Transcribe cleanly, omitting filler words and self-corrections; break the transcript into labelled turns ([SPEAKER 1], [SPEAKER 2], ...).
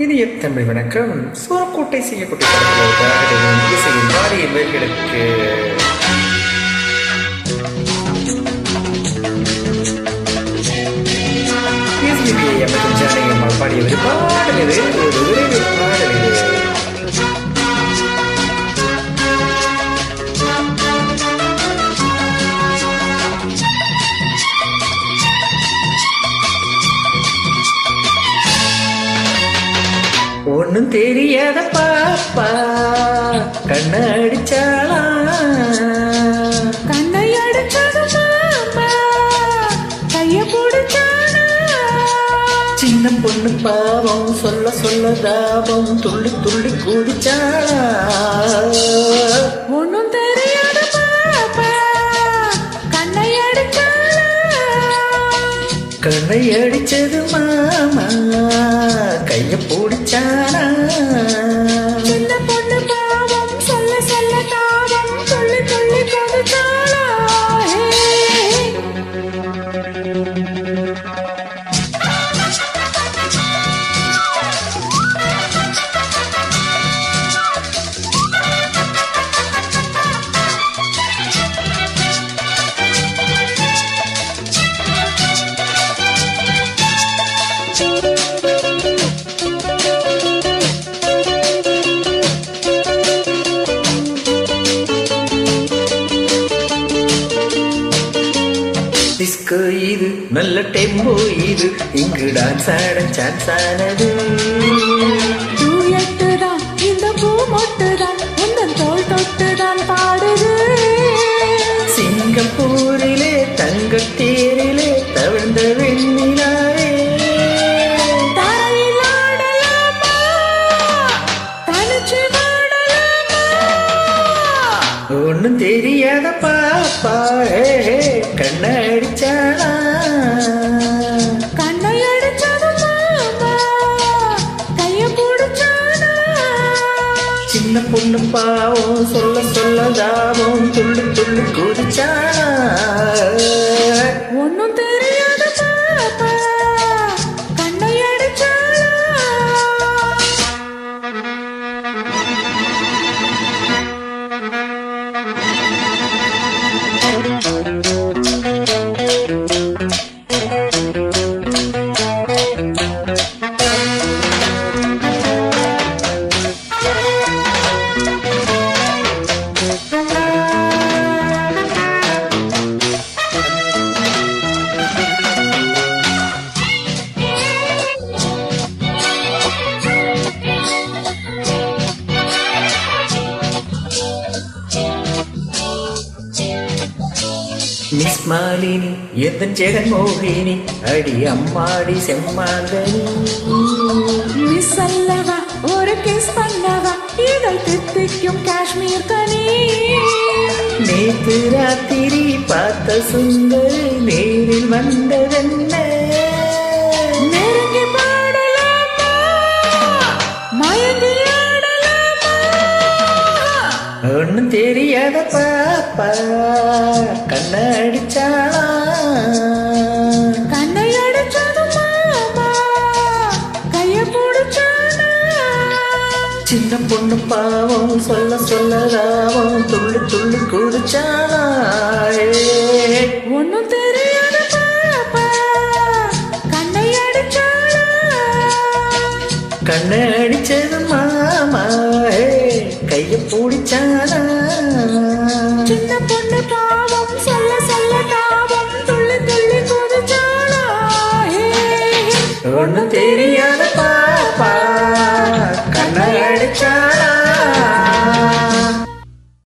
[SPEAKER 1] இனிய தமிழ் வணக்கம். சோரக்கோட்டை செய்யக்கூடிய இசையின் மாறிய வேர்களுக்கு ஜானகம்மாள் பாடிய ஒரு பாடல் இது, ஒரு விரைவு பாடல் இது. ஒன்னும் தெரியாத பாப்பா கண்ணை அடிச்சாளா,
[SPEAKER 2] கண்ணை அடிச்சது மாமா கைய பிடிச்சானா,
[SPEAKER 1] சின்ன பொண்ணு பாவம் சொல்ல சொல்ல தாபம் துள்ளி துள்ளி குதிச்சாளா.
[SPEAKER 2] ஒன்னும் தெரியாத பாப்பா கண்ணை அடிச்சாளா,
[SPEAKER 1] கண்ணை அடிச்சது மாமா கைய பிடிச்சானா,
[SPEAKER 2] சின்ன பொண்ணு பாவம் சொல்ல சொல்ல தாவம் துள்ளி துள்ளி குதிச்சாளா.
[SPEAKER 1] டிஸ்கோ இது நல்ல டெம்போ இது, இங்கு டான்ஸ் ஆட சான்ஸ் ஆனது.
[SPEAKER 2] டூயட்டுதான் இந்த பூ மொட்டுதான் உந்தன் தோள் தொட்டுதான் பாடுது.
[SPEAKER 1] சிங்கப்பூரிலே தங்கத்தேரிலே தவிழ்ந்த வெண்ணிலாவே,
[SPEAKER 2] தரையில் ஆடலாமா தனிச்சு ஆடலாமா,
[SPEAKER 1] ஒன்னும் தெரியாத பாப்பா கண்ணை அடிச்சாளா,
[SPEAKER 2] கண்ணை அடிச்சது மாமா கைய பிடிச்சானா,
[SPEAKER 1] சின்ன பொண்ணு பாவம் சொல்ல சொல்ல தாபம் துள்ளி துள்ளி குதிச்சாளா.
[SPEAKER 2] ஒன்னும் தெரியாத பாப்பா கண்ணை அடிச்சாளா.
[SPEAKER 1] மிஸ் மாலினி எந்தன் ஜெகன் மோகினி அடி அம்மாடி செம்மாங்கனி,
[SPEAKER 2] மிஸ் அல்லவா ஒரு கிஸ் பண்ணவா இதழ் தித்திக்கும் காஷ்மீர் கனி,
[SPEAKER 1] நேத்து ராத்திரி பார்த்த சுந்தரி நேரில் வந்ததென்ன,
[SPEAKER 2] நெருங்கி பாடலாமா மயங்கி ஆடலாமா,
[SPEAKER 1] ஒன்னும் தெரியாத பாப்பா கண்ணை அடிச்சாளா,
[SPEAKER 2] கண்ணை அடிச்சது மாமா கைய பிடிச்சானா,
[SPEAKER 1] சின்ன பொண்ணு பாவம் சொல்ல சொல்ல ராவம் துள்ளி துள்ளி குதிச்சாளா.
[SPEAKER 2] ஒன்னும் தெரியாத பாப்பா கண்ணை அடிச்சாளா,
[SPEAKER 1] கண்ணை அடிச்சது மாமா கைய பிடிச்சாளா,
[SPEAKER 2] சின்ன பொண்ணு பாவம் சொல்ல சொல்ல தாவம் துள்ளி துள்ளி குதிச்சாளா.
[SPEAKER 1] ஒன்னும் தெரியாத